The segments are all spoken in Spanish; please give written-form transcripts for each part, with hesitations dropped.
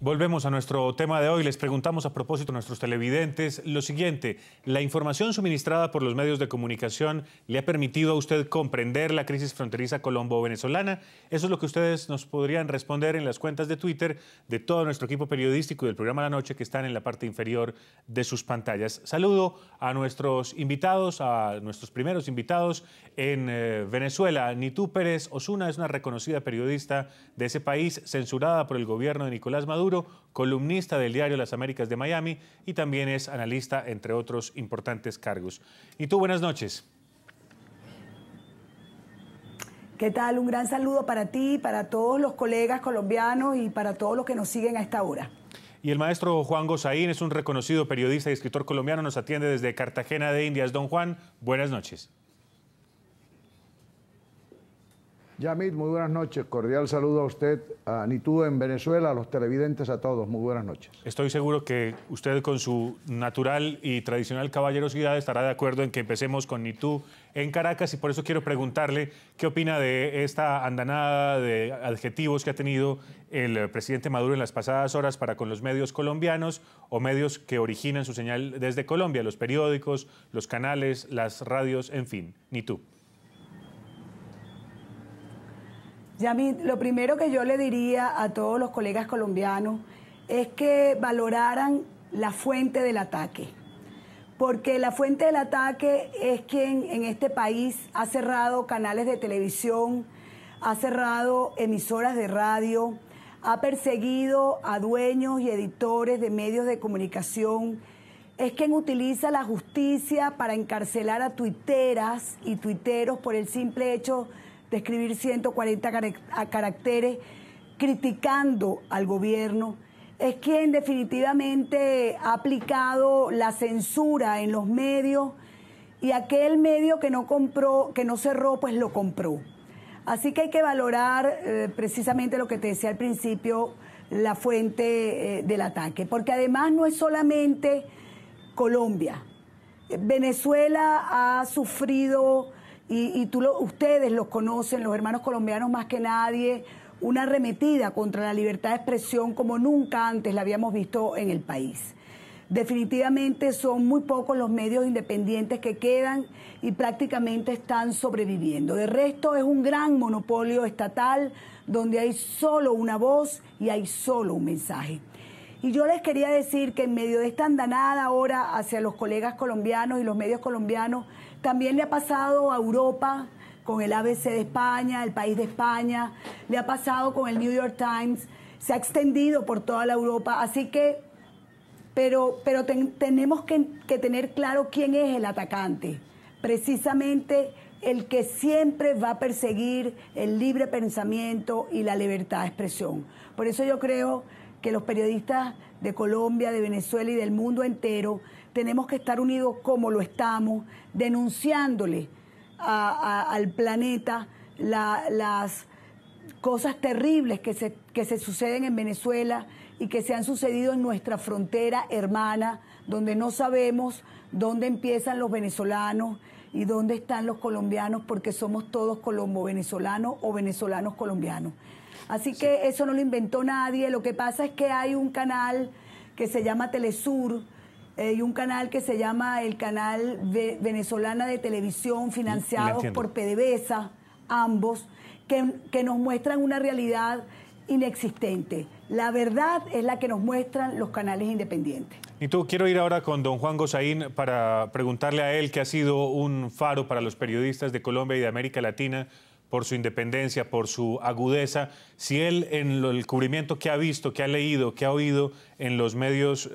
Volvemos a nuestro tema de hoy. Les preguntamos a propósito a nuestros televidentes lo siguiente. ¿La información suministrada por los medios de comunicación le ha permitido a usted comprender la crisis fronteriza colombo-venezolana? Eso es lo que ustedes nos podrían responder en las cuentas de Twitter de todo nuestro equipo periodístico y del programa La Noche, que están en la parte inferior de sus pantallas. Saludo a nuestros invitados, a nuestros primeros invitados en Venezuela. Nitú Pérez Osuna es una reconocida periodista de ese país, censurada por el gobierno de Nicolás Maduro, columnista del diario Las Américas de Miami y también es analista, entre otros importantes cargos. Nitú, buenas noches. ¿Qué tal? Un gran saludo para ti, para todos los colegas colombianos y para todos los que nos siguen a esta hora. Y el maestro Juan Gosaín es un reconocido periodista y escritor colombiano, nos atiende desde Cartagena de Indias. Don Juan, buenas noches. Yamit, muy buenas noches. Cordial saludo a usted, a Nitú en Venezuela, a los televidentes, a todos. Muy buenas noches. Estoy seguro que usted, con su natural y tradicional caballerosidad, estará de acuerdo en que empecemos con Nitú en Caracas, y por eso quiero preguntarle qué opina de esta andanada de adjetivos que ha tenido el presidente Maduro en las pasadas horas para con los medios colombianos o medios que originan su señal desde Colombia, los periódicos, los canales, las radios, en fin. Nitú. Yamit, lo primero que yo le diría a todos los colegas colombianos es que valoraran la fuente del ataque, porque la fuente del ataque es quien en este país ha cerrado canales de televisión, ha cerrado emisoras de radio, ha perseguido a dueños y editores de medios de comunicación, es quien utiliza la justicia para encarcelar a tuiteras y tuiteros por el simple hecho de escribir 140 caracteres criticando al gobierno, es quien definitivamente ha aplicado la censura en los medios, y aquel medio que no compró, que no cerró, pues lo compró. Así que hay que valorar precisamente lo que te decía al principio, la fuente del ataque, porque además no es solamente Colombia. Venezuela ha sufrido, y ustedes los conocen, los hermanos colombianos más que nadie, una arremetida contra la libertad de expresión como nunca antes la habíamos visto en el país. Definitivamente son muy pocos los medios independientes que quedan y prácticamente están sobreviviendo. De resto es un gran monopolio estatal donde hay solo una voz y hay solo un mensaje. Y yo les quería decir que en medio de esta andanada ahora hacia los colegas colombianos y los medios colombianos, también le ha pasado a Europa con el ABC de España, el País de España, le ha pasado con el New York Times, se ha extendido por toda la Europa, así que, pero tenemos que tener claro quién es el atacante, precisamente el que siempre va a perseguir el libre pensamiento y la libertad de expresión. Por eso yo creo que los periodistas de Colombia, de Venezuela y del mundo entero tenemos que estar unidos como lo estamos, denunciándole al planeta las cosas terribles que se suceden en Venezuela y que se han sucedido en nuestra frontera hermana, donde no sabemos dónde empiezan los venezolanos y dónde están los colombianos, porque somos todos colombo-venezolanos o venezolanos colombianos. Así que eso no lo inventó nadie. Lo que pasa es que hay un canal que se llama Telesur y un canal que se llama el Canal Venezolana de Televisión, financiados por PDVSA, ambos, que nos muestran una realidad inexistente. La verdad es la que nos muestran los canales independientes. Y tú, quiero ir ahora con don Juan Gosaín para preguntarle a él, que ha sido un faro para los periodistas de Colombia y de América Latina, por su independencia, por su agudeza, si él, en el cubrimiento que ha visto, que ha leído, que ha oído en los medios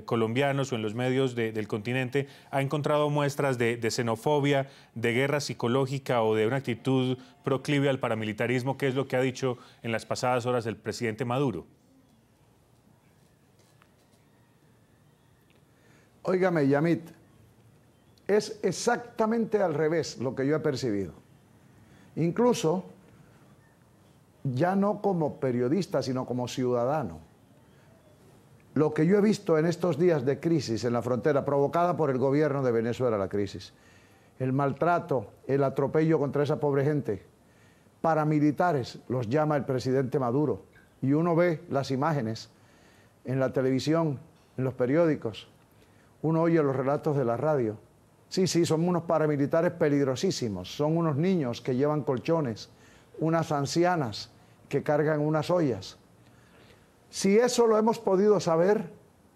colombianos o en los medios del continente, ha encontrado muestras de xenofobia, de guerra psicológica o de una actitud proclive al paramilitarismo, que es lo que ha dicho en las pasadas horas el presidente Maduro. Óigame, Yamit, es exactamente al revés lo que yo he percibido. Incluso, ya no como periodista, sino como ciudadano. Lo que yo he visto en estos días de crisis en la frontera, provocada por el gobierno de Venezuela, la crisis, el maltrato, el atropello contra esa pobre gente, paramilitares los llama el presidente Maduro, y uno ve las imágenes en la televisión, en los periódicos, uno oye los relatos de la radio. Sí, son unos paramilitares peligrosísimos, son unos niños que llevan colchones, unas ancianas que cargan unas ollas. Si eso lo hemos podido saber,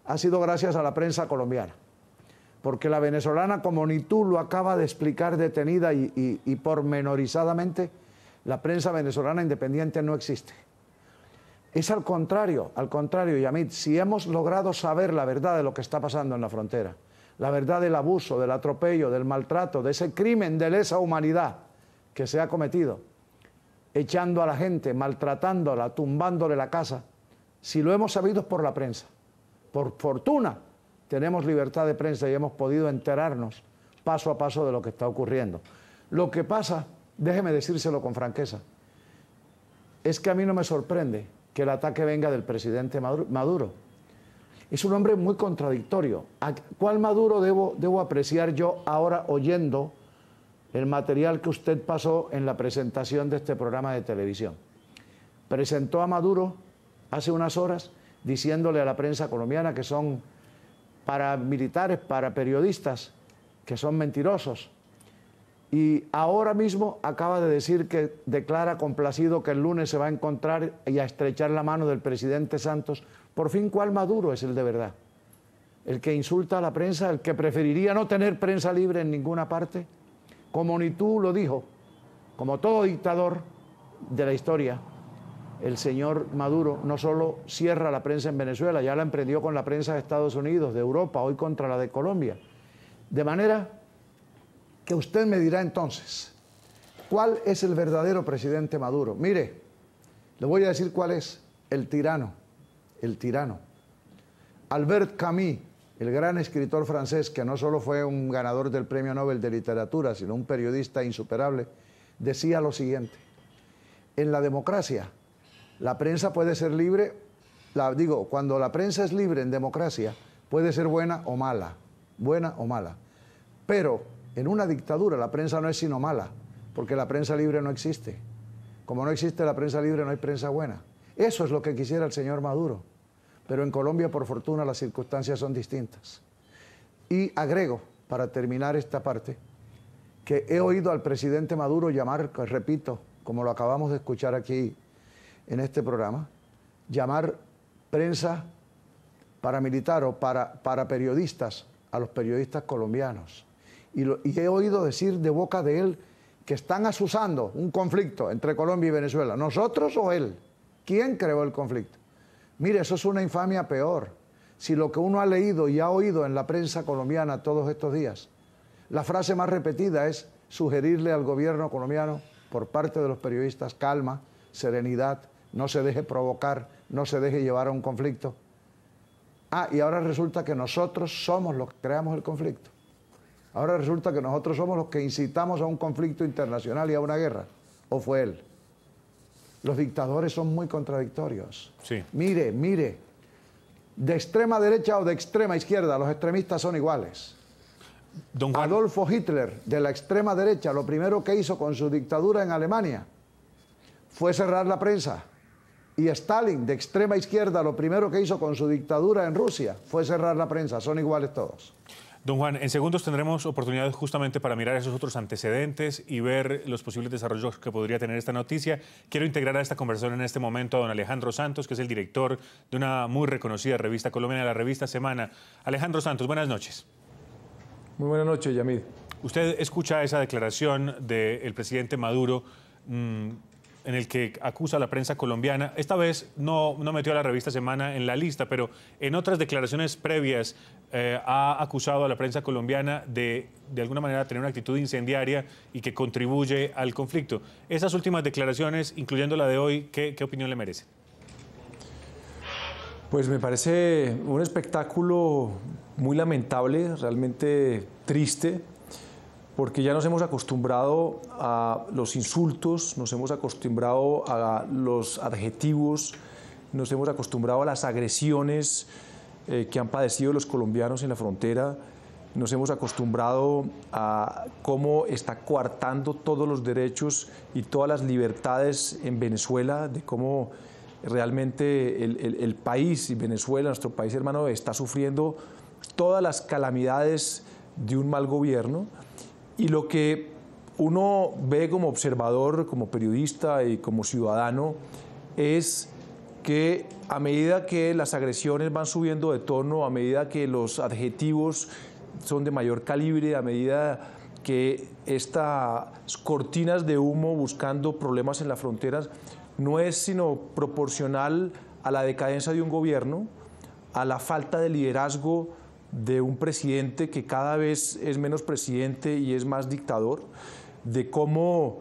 ha sido gracias a la prensa colombiana, porque la venezolana, como ni tú lo acaba de explicar detenida y pormenorizadamente, la prensa venezolana independiente no existe. Es al contrario, Yamit, si hemos logrado saber la verdad de lo que está pasando en la frontera, la verdad del abuso, del atropello, del maltrato, de ese crimen de lesa humanidad que se ha cometido, echando a la gente, maltratándola, tumbándole la casa, si lo hemos sabido es por la prensa. Por fortuna tenemos libertad de prensa y hemos podido enterarnos paso a paso de lo que está ocurriendo. Lo que pasa, déjeme decírselo con franqueza, es que a mí no me sorprende que el ataque venga del presidente Maduro. Es un hombre muy contradictorio. ¿A cuál Maduro debo apreciar yo ahora oyendo el material que usted pasó en la presentación de este programa de televisión? Presentó a Maduro hace unas horas diciéndole a la prensa colombiana que son paramilitares, paraperiodistas, que son mentirosos. Y ahora mismo acaba de decir que declara complacido que el lunes se va a encontrar y a estrechar la mano del presidente Santos. Por fin, ¿cuál Maduro es el de verdad? ¿El que insulta a la prensa? ¿El que preferiría no tener prensa libre en ninguna parte? Como ni tú lo dijo, como todo dictador de la historia, el señor Maduro no solo cierra la prensa en Venezuela, ya la emprendió con la prensa de Estados Unidos, de Europa, hoy contra la de Colombia. De manera que usted me dirá entonces, ¿cuál es el verdadero presidente Maduro? Mire, le voy a decir cuál es, el tirano. Albert Camus, el gran escritor francés, que no solo fue un ganador del Premio Nobel de Literatura, sino un periodista insuperable, decía lo siguiente: en la democracia, la prensa puede ser libre, cuando la prensa es libre en democracia, puede ser buena o mala, pero en una dictadura la prensa no es sino mala, porque la prensa libre no existe. Como no existe la prensa libre, no hay prensa buena. Eso es lo que quisiera el señor Maduro. Pero en Colombia, por fortuna, las circunstancias son distintas. Y agrego, para terminar esta parte, que he oído al presidente Maduro llamar, repito, como lo acabamos de escuchar aquí en este programa, llamar prensa paramilitar o para periodistas a los periodistas colombianos. Y he oído decir de boca de él que están azuzando un conflicto entre Colombia y Venezuela. ¿Nosotros o él? ¿Quién creó el conflicto? Mire, eso es una infamia peor. Si lo que uno ha leído y ha oído en la prensa colombiana todos estos días, la frase más repetida es sugerirle al gobierno colombiano, por parte de los periodistas, calma, serenidad, no se deje provocar, no se deje llevar a un conflicto. Y ahora resulta que nosotros somos los que creamos el conflicto. Ahora resulta que nosotros somos los que incitamos a un conflicto internacional y a una guerra. ¿O fue él? Los dictadores son muy contradictorios. Sí. Mire, de extrema derecha o de extrema izquierda, los extremistas son iguales. Don Juan... Adolfo Hitler, de la extrema derecha, lo primero que hizo con su dictadura en Alemania fue cerrar la prensa. Y Stalin, de extrema izquierda, lo primero que hizo con su dictadura en Rusia fue cerrar la prensa. Son iguales todos. Don Juan, en segundos tendremos oportunidad justamente para mirar esos otros antecedentes y ver los posibles desarrollos que podría tener esta noticia. Quiero integrar a esta conversación en este momento a don Alejandro Santos, que es el director de una muy reconocida revista colombiana, la revista Semana. Alejandro Santos, buenas noches. Muy buenas noches, Yamid. Usted escucha esa declaración del presidente Maduro en el que acusa a la prensa colombiana. Esta vez no metió a la revista Semana en la lista, pero en otras declaraciones previas ha acusado a la prensa colombiana de alguna manera tener una actitud incendiaria y que contribuye al conflicto. Esas últimas declaraciones, incluyendo la de hoy, ¿qué opinión le merecen? Pues me parece un espectáculo muy lamentable, realmente triste, porque ya nos hemos acostumbrado a los insultos, nos hemos acostumbrado a los adjetivos, nos hemos acostumbrado a las agresiones que han padecido los colombianos en la frontera, nos hemos acostumbrado a cómo está coartando todos los derechos y todas las libertades en Venezuela, de cómo realmente el país y Venezuela, nuestro país hermano, está sufriendo todas las calamidades de un mal gobierno, y lo que uno ve como observador, como periodista y como ciudadano es que a medida que las agresiones van subiendo de tono, a medida que los adjetivos son de mayor calibre, a medida que estas cortinas de humo buscando problemas en las fronteras no es sino proporcional a la decadencia de un gobierno, a la falta de liderazgo de un presidente que cada vez es menos presidente y es más dictador, de cómo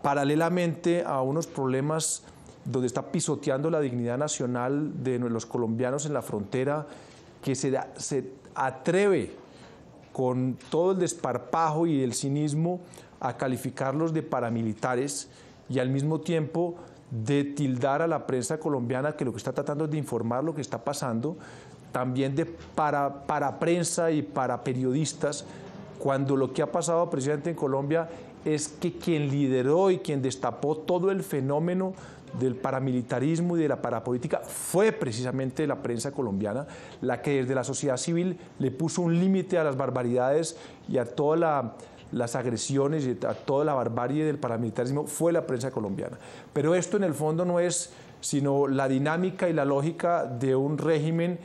paralelamente a unos problemas donde está pisoteando la dignidad nacional de los colombianos en la frontera, que se atreve con todo el desparpajo y el cinismo a calificarlos de paramilitares y al mismo tiempo de tildar a la prensa colombiana, que lo que está tratando es de informar lo que está pasando, también de para prensa y para periodistas, cuando lo que ha pasado precisamente en Colombia es que quien lideró y quien destapó todo el fenómeno del paramilitarismo y de la parapolítica fue precisamente la prensa colombiana, la que desde la sociedad civil le puso un límite a las barbaridades y a todas las agresiones y a toda la barbarie del paramilitarismo, fue la prensa colombiana. Pero esto en el fondo no es sino la dinámica y la lógica de un régimen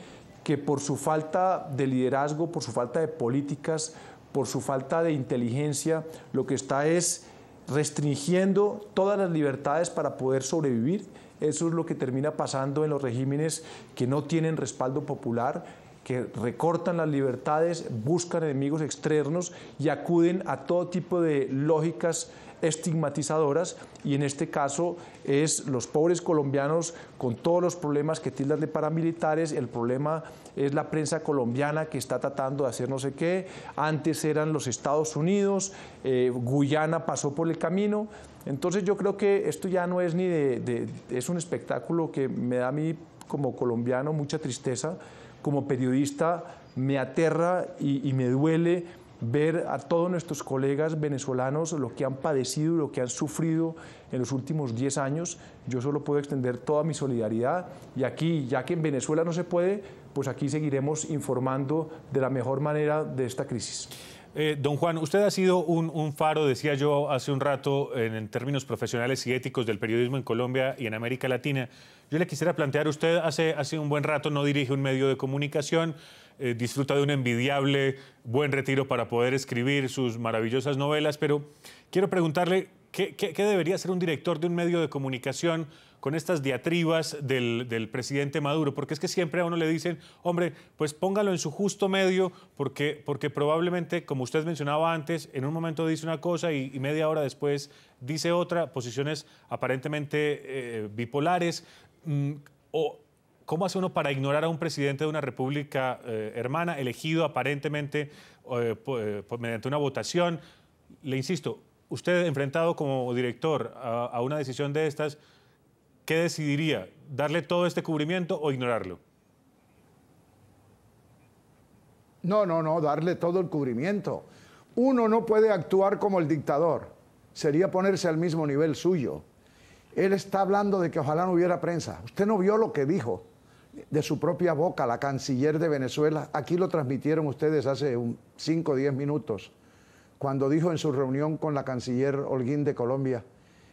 que por su falta de liderazgo, por su falta de políticas, por su falta de inteligencia, lo que está es restringiendo todas las libertades para poder sobrevivir. Eso es lo que termina pasando en los regímenes que no tienen respaldo popular, que recortan las libertades, buscan enemigos externos y acuden a todo tipo de lógicas estigmatizadoras, y en este caso es los pobres colombianos con todos los problemas que tildan de paramilitares. El problema es la prensa colombiana que está tratando de hacer no sé qué. Antes eran los Estados Unidos, Guyana pasó por el camino. Entonces yo creo que esto ya no es es un espectáculo que me da a mí como colombiano mucha tristeza. Como periodista me aterra y me duele ver a todos nuestros colegas venezolanos lo que han padecido, lo que han sufrido en los últimos 10 años. Yo solo puedo extender toda mi solidaridad, y aquí, ya que en Venezuela no se puede, pues aquí seguiremos informando de la mejor manera de esta crisis. Don Juan, usted ha sido un faro, decía yo hace un rato, en términos profesionales y éticos del periodismo en Colombia y en América Latina. Yo le quisiera plantear, usted hace un buen rato no dirige un medio de comunicación, disfruta de un envidiable buen retiro para poder escribir sus maravillosas novelas, pero quiero preguntarle, ¿qué debería ser un director de un medio de comunicación con estas diatribas del presidente Maduro? Porque es que siempre a uno le dicen, hombre, pues póngalo en su justo medio, porque probablemente, como usted mencionaba antes, en un momento dice una cosa y media hora después dice otra, posiciones aparentemente bipolares. ¿Cómo hace uno para ignorar a un presidente de una república hermana, elegido aparentemente mediante una votación? Le insisto, usted enfrentado como director a una decisión de estas, ¿qué decidiría? ¿Darle todo este cubrimiento o ignorarlo? No, darle todo el cubrimiento. Uno no puede actuar como el dictador, sería ponerse al mismo nivel suyo. Él está hablando de que ojalá no hubiera prensa. Usted no vio lo que dijo de su propia boca la canciller de Venezuela. Aquí lo transmitieron ustedes hace 5 o 10 minutos, cuando dijo en su reunión con la canciller Holguín de Colombia,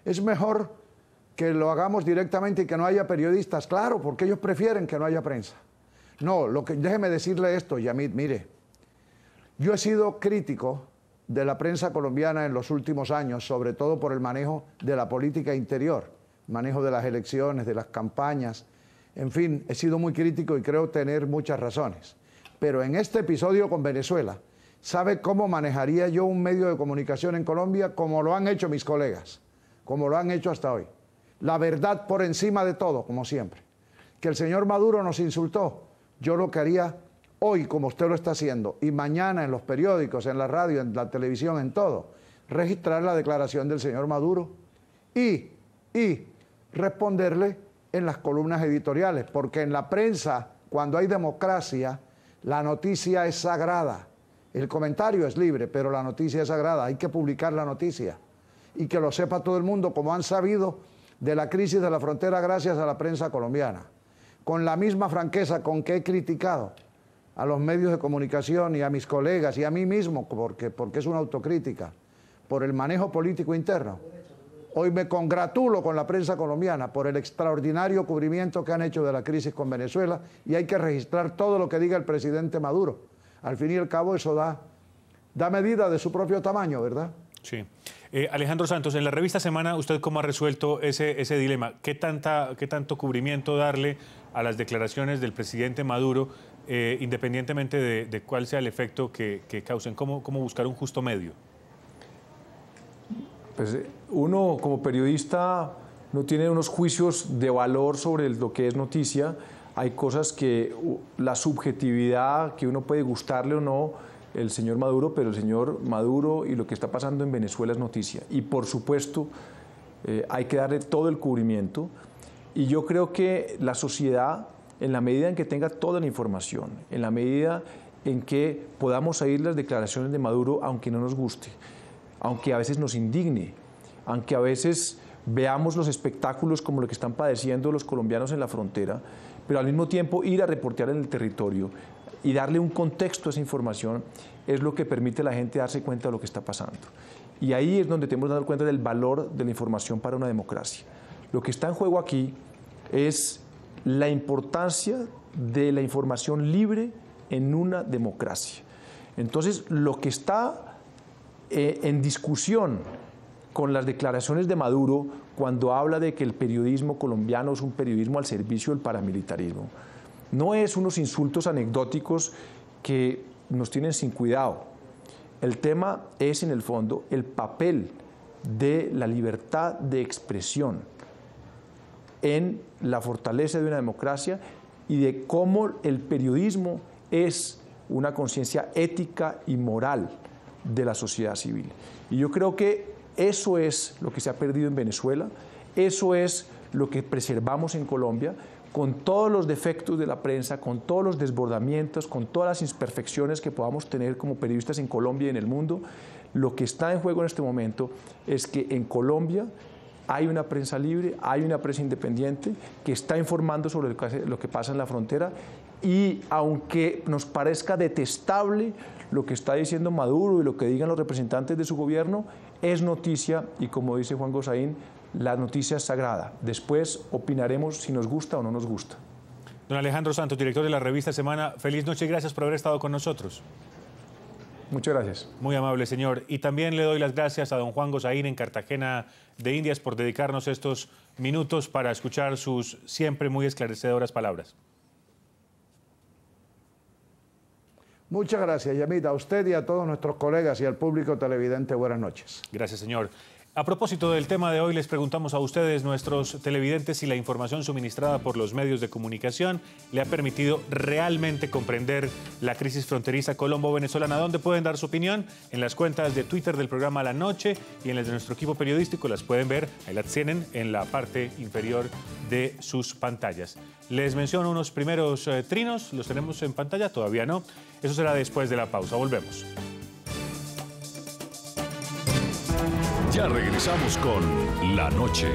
es mejor que lo hagamos directamente y que no haya periodistas. Claro, porque ellos prefieren que no haya prensa. No, déjeme decirle esto, Yamit, mire, yo he sido crítico de la prensa colombiana en los últimos años, sobre todo por el manejo de la política interior, manejo de las elecciones, de las campañas, en fin, he sido muy crítico y creo tener muchas razones. Pero en este episodio con Venezuela, ¿sabe cómo manejaría yo un medio de comunicación en Colombia? Como lo han hecho mis colegas, como lo han hecho hasta hoy. La verdad por encima de todo, como siempre. Que el señor Maduro nos insultó, yo lo que haría hoy, como usted lo está haciendo, y mañana en los periódicos, en la radio, en la televisión, en todo, registrar la declaración del señor Maduro y responderle en las columnas editoriales, porque en la prensa, cuando hay democracia, la noticia es sagrada. El comentario es libre, pero la noticia es sagrada. Hay que publicar la noticia y que lo sepa todo el mundo, como han sabido de la crisis de la frontera gracias a la prensa colombiana, con la misma franqueza con que he criticado a los medios de comunicación y a mis colegas y a mí mismo, porque es una autocrítica, por el manejo político interno. Hoy me congratulo con la prensa colombiana por el extraordinario cubrimiento que han hecho de la crisis con Venezuela, y hay que registrar todo lo que diga el presidente Maduro. Al fin y al cabo eso da medida de su propio tamaño, ¿verdad? Sí. Alejandro Santos, en la revista Semana, ¿usted cómo ha resuelto ese dilema? ¿Qué tanto cubrimiento darle a las declaraciones del presidente Maduro, independientemente de cuál sea el efecto que causen? ¿Cómo buscar un justo medio? Pues uno como periodista no tiene unos juicios de valor sobre lo que es noticia. Hay cosas que la subjetividad, que uno puede gustarle o no el señor Maduro, pero el señor Maduro y lo que está pasando en Venezuela es noticia. Y por supuesto hay que darle todo el cubrimiento. Y yo creo que la sociedad, en la medida en que tenga toda la información, en la medida en que podamos oír las declaraciones de Maduro, aunque no nos guste, aunque a veces nos indigne, aunque a veces veamos los espectáculos como lo que están padeciendo los colombianos en la frontera, pero al mismo tiempo ir a reportear en el territorio y darle un contexto a esa información es lo que permite a la gente darse cuenta de lo que está pasando. Y ahí es donde tenemos que dar cuenta del valor de la información para una democracia. Lo que está en juego aquí es la importancia de la información libre en una democracia. Entonces, lo que está en discusión con las declaraciones de Maduro, cuando habla de que el periodismo colombiano es un periodismo al servicio del paramilitarismo, no es unos insultos anecdóticos que nos tienen sin cuidado. El tema es, en el fondo, el papel de la libertad de expresión en la fortaleza de una democracia y de cómo el periodismo es una conciencia ética y moral de la sociedad civil. Y yo creo que eso es lo que se ha perdido en Venezuela, eso es lo que preservamos en Colombia, con todos los defectos de la prensa, con todos los desbordamientos, con todas las imperfecciones que podamos tener como periodistas en Colombia y en el mundo. Lo que está en juego en este momento es que en Colombia hay una prensa libre, hay una prensa independiente que está informando sobre lo que pasa en la frontera, y aunque nos parezca detestable lo que está diciendo Maduro y lo que digan los representantes de su gobierno, es noticia, y como dice Juan Gosaín, la noticia es sagrada. Después opinaremos si nos gusta o no nos gusta. Don Alejandro Santos, director de la revista Semana, feliz noche y gracias por haber estado con nosotros. Muchas gracias. Muy amable, señor. Y también le doy las gracias a don Juan Gosaín en Cartagena de Indias por dedicarnos estos minutos para escuchar sus siempre muy esclarecedoras palabras. Muchas gracias, Yamit. A usted y a todos nuestros colegas y al público televidente, buenas noches. Gracias, señor. A propósito del tema de hoy, les preguntamos a ustedes, nuestros televidentes, si la información suministrada por los medios de comunicación le ha permitido realmente comprender la crisis fronteriza colombo-venezolana. ¿Dónde pueden dar su opinión? En las cuentas de Twitter del programa La Noche y en las de nuestro equipo periodístico. Las pueden ver, ahí las tienen en la parte inferior de sus pantallas. Les menciono unos primeros trinos, ¿los tenemos en pantalla? Todavía no. Eso será después de la pausa. Volvemos. Ya regresamos con La Noche.